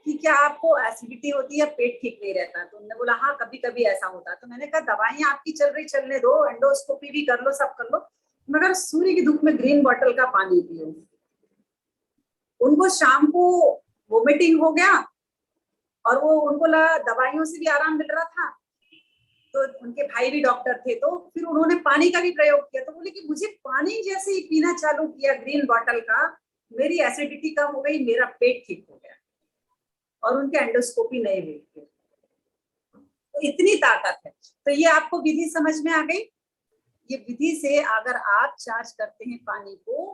[SPEAKER 1] कि क्या आपको एसिडिटी होती है, पेट ठीक नहीं रहता? तो उन्होंने बोला हाँ कभी कभी ऐसा होता है। तो मैंने कहा दवाइयां आपकी चल रही चलने दो, एंडोस्कोपी भी कर लो, सब कर लो, मगर सूर्य की धूप में ग्रीन बॉटल का पानी पियो। उनको शाम को वोमिटिंग हो गया और वो उनको लगा दवाइयों से भी आराम मिल रहा था, तो उनके भाई भी डॉक्टर थे, तो फिर उन्होंने पानी का भी प्रयोग किया। तो बोले कि मुझे पानी जैसे ही पीना चालू किया ग्रीन बॉटल का, मेरी एसिडिटी कम हो गई, मेरा पेट ठीक हो गया और उनके एंडोस्कोपी नहीं हुई। तो इतनी ताकत है। तो ये आपको विधि समझ में आ गई। ये विधि से अगर आप चार्ज करते हैं पानी को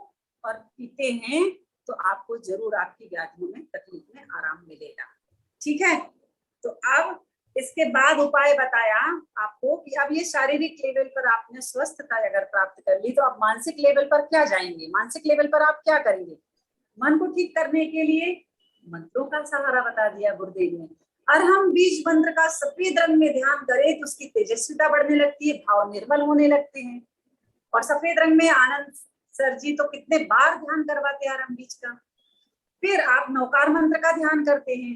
[SPEAKER 1] और पीते हैं तो आपको जरूर आपकी व्याधियों में तकलीफ में आराम मिलेगा। ठीक है, तो अब इसके बाद उपाय बताया आपको कि अब ये शारीरिक लेवल पर आपने स्वस्थता अगर प्राप्त कर ली तो अब मानसिक लेवल पर क्या जाएंगे? मानसिक लेवल पर आप क्या करेंगे? मन को ठीक करने के लिए मंत्रों का सहारा बता दिया गुरुदेव ने। और हम बीज मंत्र का सफेद रंग में ध्यान करें तो उसकी तेजस्विता बढ़ने लगती है, भाव निर्मल होने लगते हैं। और सफेद रंग में आनंद सर जी तो कितने बार ध्यान करवाते हैं आरंभ बीज का। फिर आप नौकार मंत्र का ध्यान करते हैं,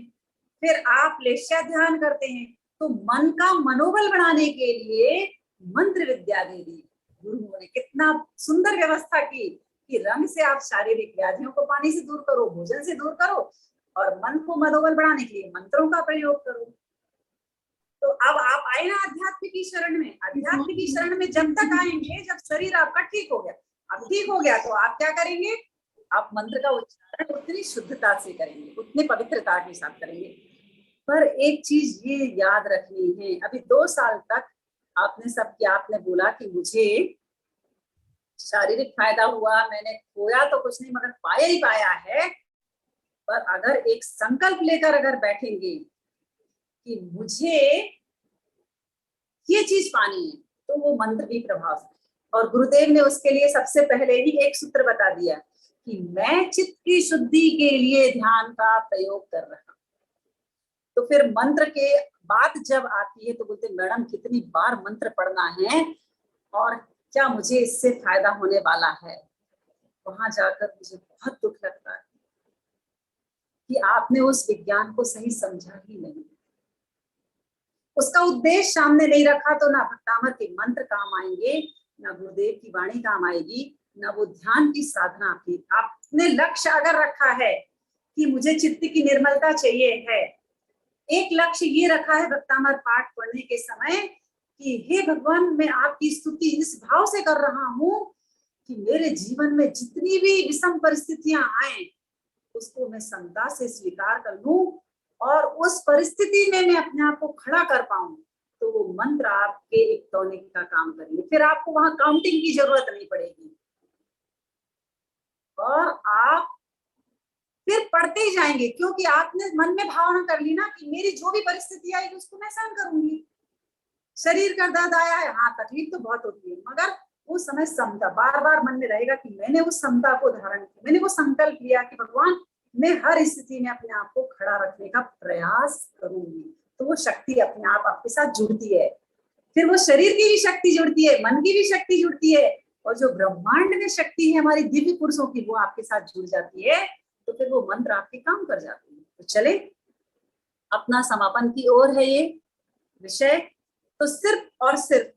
[SPEAKER 1] फिर आप लेश्या ध्यान करते हैं। तो मन का मनोबल बढ़ाने के लिए मंत्र विद्या दे दी गुरुओं ने। कितना सुंदर व्यवस्था की कि रंग से आप शारीरिक व्याधियों को पानी से दूर करो, भोजन से दूर करो, और मन को मनोबल बढ़ाने के लिए मंत्रों का प्रयोग करो। तो अब आप आए ना आध्यात्म की शरण में। आध्यात्म की शरण में जब तक आएंगे जब शरीर आपका ठीक हो गया। अब ठीक हो गया तो आप क्या करेंगे? आप मंत्र का उच्चारण उतनी शुद्धता से करेंगे, उतनी पवित्रता के साथ करेंगे। पर एक चीज ये याद रखनी है, अभी 2 साल तक आपने सब किया, आपने बोला कि मुझे शारीरिक फायदा हुआ, मैंने खोया तो कुछ नहीं मगर पाया ही पाया है। पर अगर एक संकल्प लेकर अगर बैठेंगे कि मुझे ये चीज पानी है तो वो मंत्र भी प्रभाव। और गुरुदेव ने उसके लिए सबसे पहले ही एक सूत्र बता दिया कि मैं चित्त की शुद्धि के लिए ध्यान का प्रयोग कर रहा हूं। तो फिर मंत्र के बात जब आती है तो बोलते मैडम कितनी बार मंत्र पढ़ना है और क्या मुझे इससे फायदा होने वाला है? वहां जाकर मुझे बहुत दुख लगता है कि आपने उस विज्ञान को सही समझा ही नहीं, उसका उद्देश्य सामने नहीं रखा। तो ना भक्तामर के मंत्र काम आएंगे, ना गुरुदेव की वाणी काम आएगी, ना वो ध्यान की साधना आपकी। आपने लक्ष्य अगर रखा है कि मुझे चित्त की निर्मलता चाहिए है, एक लक्ष्य ये रखा है भक्तामर पाठ पढ़ने के समय कि हे भगवान मैं आपकी स्तुति इस भाव से कर रहा हूं कि मेरे जीवन में जितनी भी विषम परिस्थितियां आए उसको मैं समता से स्वीकार कर लूं और उस परिस्थिति में मैं अपने आप को खड़ा कर पाऊं। तो वो मंत्र आपके एक टॉनिक का काम करेंगे। फिर आपको वहां काउंटिंग की जरूरत नहीं पड़ेगी और आप फिर पढ़ते ही जाएंगे, क्योंकि आपने मन में भावना कर ली ना कि मेरी जो भी परिस्थिति आएगी उसको मैं सहन करूंगी। शरीर का दर्द आया है, हाँ तकलीफ तो बहुत होती है, मगर उस समय समता बार बार मन में रहेगा कि मैंने उस समता को धारण किया, मैंने वो संकल्प लिया कि भगवान मैं हर स्थिति में अपने आप को खड़ा रखने का प्रयास करूंगी। तो वो शक्ति अपने आप आपके साथ जुड़ती है। फिर वो शरीर की भी शक्ति जुड़ती है, मन की भी शक्ति जुड़ती है, और जो ब्रह्मांड में शक्ति है हमारी दिव्य पुरुषों की वो आपके साथ जुड़ जाती है। तो फिर वो मंत्र आपके काम कर जाते हैं। तो चले अपना समापन की ओर है ये विषय। तो सिर्फ और सिर्फ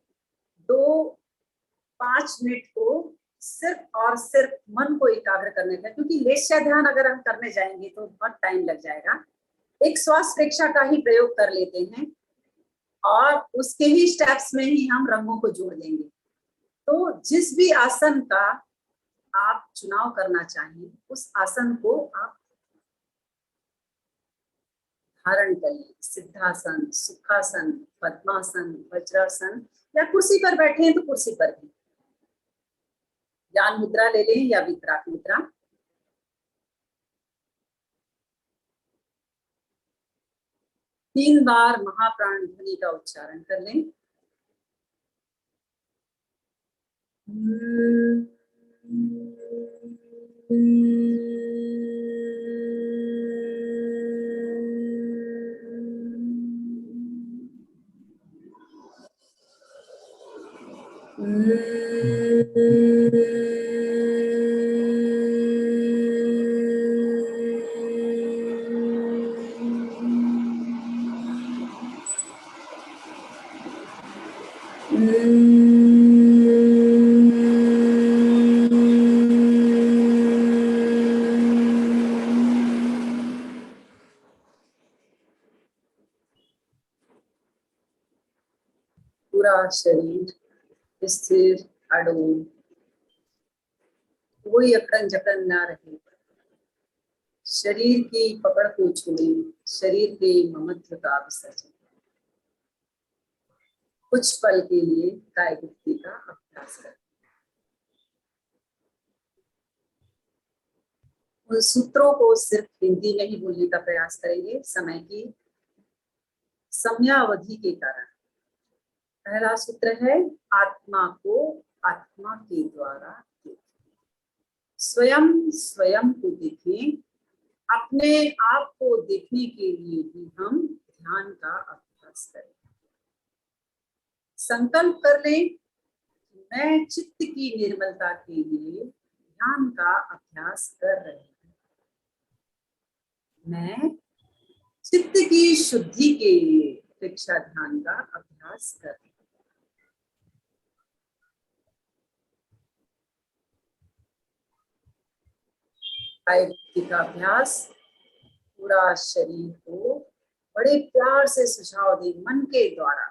[SPEAKER 1] 2-5 मिनट को सिर्फ और सिर्फ मन को एकाग्र करने का, क्योंकि लेश्या ध्यान अगर हम करने जाएंगे तो बहुत टाइम लग जाएगा। एक श्वास प्रेक्षा का ही प्रयोग कर लेते हैं और उसके ही स्टेप्स में ही हम रंगों को जोड़ देंगे। तो जिस भी आसन का आप चुनाव करना चाहें उस आसन को आप धारण करिए। सिद्धासन, सुखासन, पद्मासन, वज्रासन, या कुर्सी पर बैठे हैं तो कुर्सी पर भी ज्ञान मुद्रा ले लें या वितराग मुद्रा। 3 बार महाप्राण ध्वनि का उच्चारण कर लें। पूरा शरीर स्थिर अड़ोल, कोई अकड़न जकड़न ना रहे। शरीर की पकड़ को छोड़ें, शरीर के ममत्व का विसर्जन। कुछ पल के लिए कायगुप्ती का अभ्यास करें। उन सूत्रों को सिर्फ हिंदी में ही बोलने का प्रयास करेंगे समय की समयावधि के कारण। पहला सूत्र है आत्मा को आत्मा के द्वारा देखें। स्वयं स्वयं को देखें। अपने आप को देखने के लिए भी हम ध्यान का अभ्यास करें। संकल्प कर लें कि मैं चित्त की निर्मलता के लिए ध्यान का अभ्यास कर रही हूँ। मैं चित्त की शुद्धि के लिए दीक्षा ध्यान का अभ्यास कर रही हूँ। कायगुप्ती का अभ्यास पूरा शरीर को बड़े प्यार से सुझाव दे मन के द्वारा।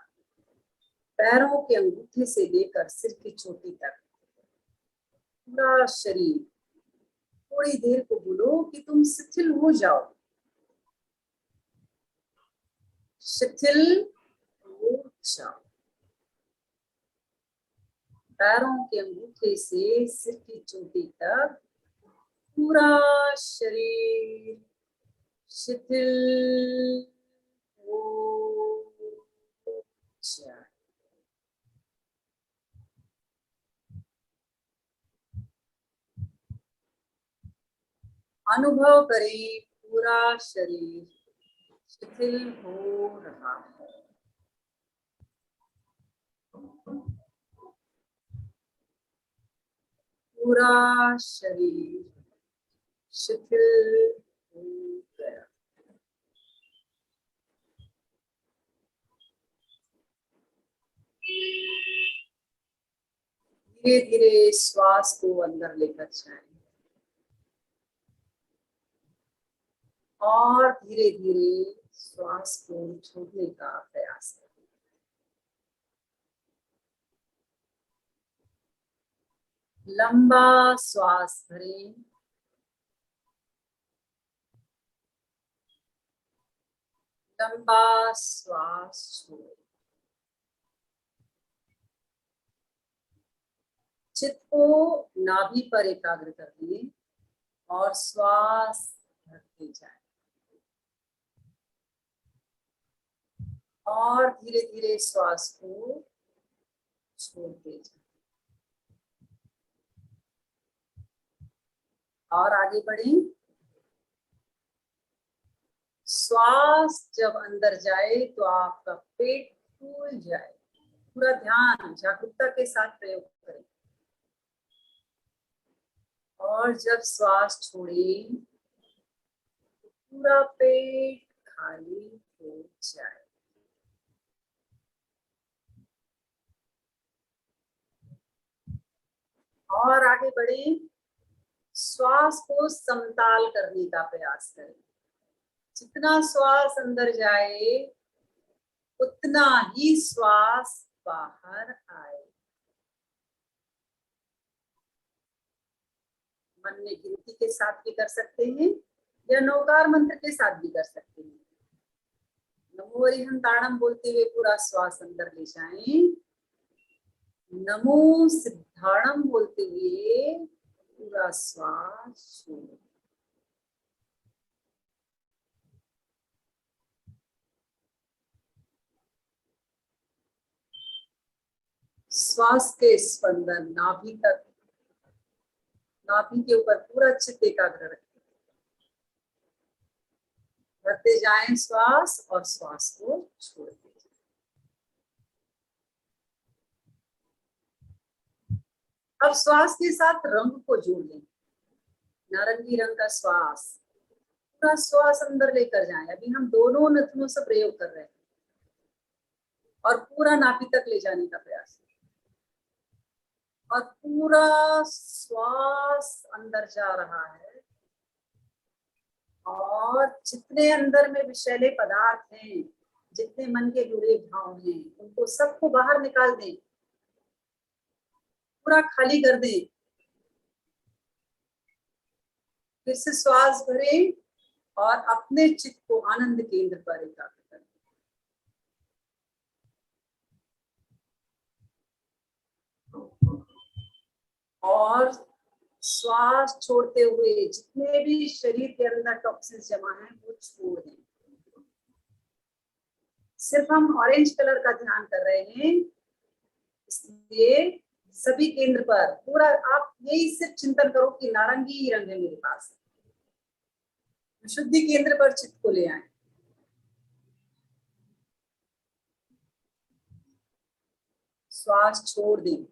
[SPEAKER 1] पैरों के अंगूठे से लेकर सिर की चोटी तक पूरा शरीर। थोड़ी देर को बोलो कि तुम शिथिल हो जाओ, शिथिल हो जाओ। पैरों के अंगूठे से सिर की चोटी तक पूरा शरीर शिथिल हो जाए। अनुभव करें पूरा शरीर शिथिल हो रहा है। पूरा शरीर शिथिल हो गया। धीरे धीरे श्वास को अंदर लेकर जाएं और धीरे धीरे श्वास को छोड़ने का प्रयास करें। लंबा श्वास भरें, लंबा श्वास छोड़ें। चित्त को नाभि पर एकाग्र कर दें और श्वास भरते जाएं और धीरे धीरे श्वास को छोड़ते जाएं और आगे बढ़ें। श्वास जब अंदर जाए तो आपका पेट फूल जाए। पूरा ध्यान जागरूकता के साथ प्रयोग करें और जब श्वास छोड़ें तो पूरा पेट खाली हो जाए। और आगे बढ़ें। श्वास को समताल करने का प्रयास करें। जितना श्वास अंदर जाए उतना ही श्वास बाहर आए। मन में गिनती के साथ भी कर सकते हैं या नौकार मंत्र के साथ भी कर सकते हैं। नमो अरिहंताणम बोलते हुए पूरा श्वास अंदर ले जाएं। नमो सिद्धाणम बोलते हुए पूरा श्वास छोड़ें। श्वास के स्पंदन नाभि तक, नाभि के ऊपर पूरा चित्त एकाग्र रखें। भरते जाएं श्वास और श्वास को छोड़ दें। अब श्वास के साथ रंग को जोड़ लें। नारंगी रंग का श्वास, पूरा श्वास अंदर लेकर जाएं। अभी हम दोनों नथनों से प्रयोग कर रहे हैं और पूरा नाभि तक ले जाने का प्रयास और पूरा श्वास अंदर जा रहा है और जितने अंदर में विषैले पदार्थ हैं, जितने मन के बुरे भाव हैं, उनको सबको बाहर निकाल दें, पूरा खाली कर दें। फिर से श्वास भरें और अपने चित्त को आनंद केंद्र पर एकाग्र करें। और श्वास छोड़ते हुए जितने भी शरीर के अंदर टॉक्सिन्स जमा हैं वो छोड़ दें। सिर्फ हम ऑरेंज कलर का ध्यान कर रहे हैं, इसलिए सभी केंद्र पर पूरा आप यही सिर्फ चिंतन करो कि नारंगी ही रंग है मेरे पास। शुद्धि केंद्र पर चित्त को ले आए। श्वास छोड़ दें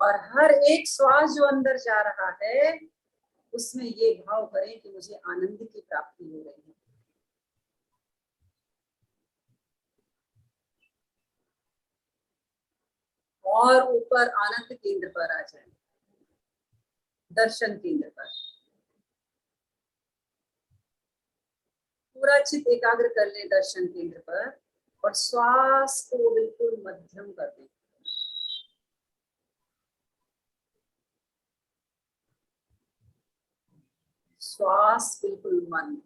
[SPEAKER 1] और हर एक श्वास जो अंदर जा रहा है उसमें ये भाव करें कि मुझे आनंद की प्राप्ति हो रही है। और ऊपर आनंद केंद्र पर आ जाए, दर्शन केंद्र पर पूरा चित्त एकाग्र कर ले दर्शन केंद्र पर और श्वास को बिल्कुल मध्यम कर दें। श्वास बिल्कुल मंद,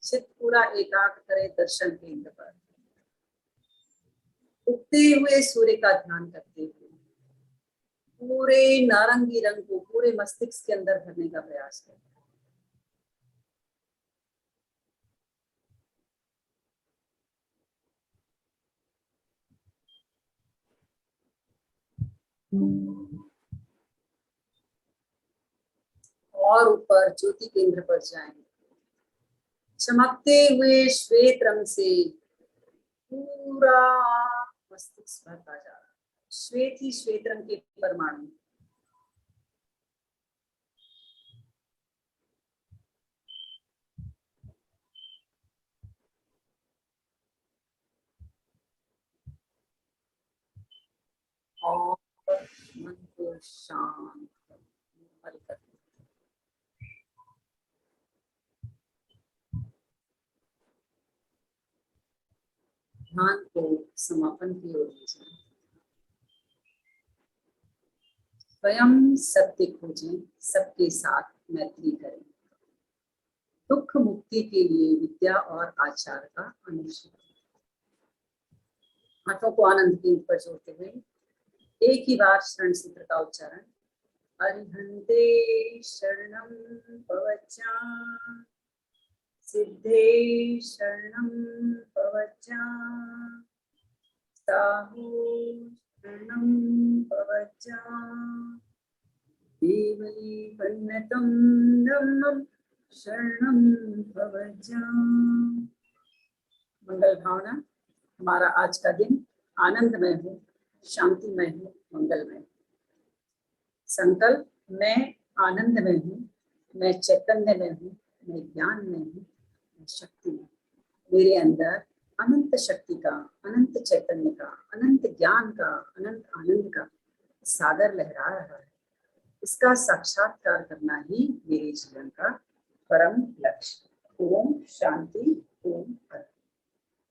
[SPEAKER 1] चित्त पूरा एकाग्र करे दर्शन केंद्र पर। उगते हुए सूर्य का ध्यान करते हुए पूरे नारंगी रंग को पूरे मस्तिष्क के अंदर भरने का प्रयास करें। और ऊपर ज्योति केंद्र पर जाएं। चमकते हुए श्वेत रंग से पूरा मस्तिष्क भरता जा रहा है। श्वेत ही श्वेत रंग के परमाणु। और मन को शांत कर ध्यान को समापन की ओर ले जाएं। स्वयं सत्य खोजें, सबके साथ मैत्री करें। दुख मुक्ति के लिए विद्या और आचार का अनुसरण। हाथों को आनंद केंद्र पर जोड़ते हुए एक ही बार शरण सूत्र का उच्चारण। अरिहंते शरणं पवच्चा, सिद्धे शरणं पवच्चा, साहु शरणं पवच्चा, देवै वन्नतं धम्मं शरणं पवच्चा। मंगल भावना। हमारा आज का दिन आनंदमय हो, शांतिमय हो, मंगलमय। संकल्प, मैं आनंद में हूँ, मैं चैतन्य में हूँ, मैं ज्ञान में हूँ, मैं शक्ति में। मेरे अंदर अनंत शक्ति का, अनंत चैतन्य का, अनंत ज्ञान का, अनंत आनंद का सागर लहरा रहा है। इसका साक्षात्कार करना ही मेरे जीवन का परम लक्ष्य। ओम शांति, ओम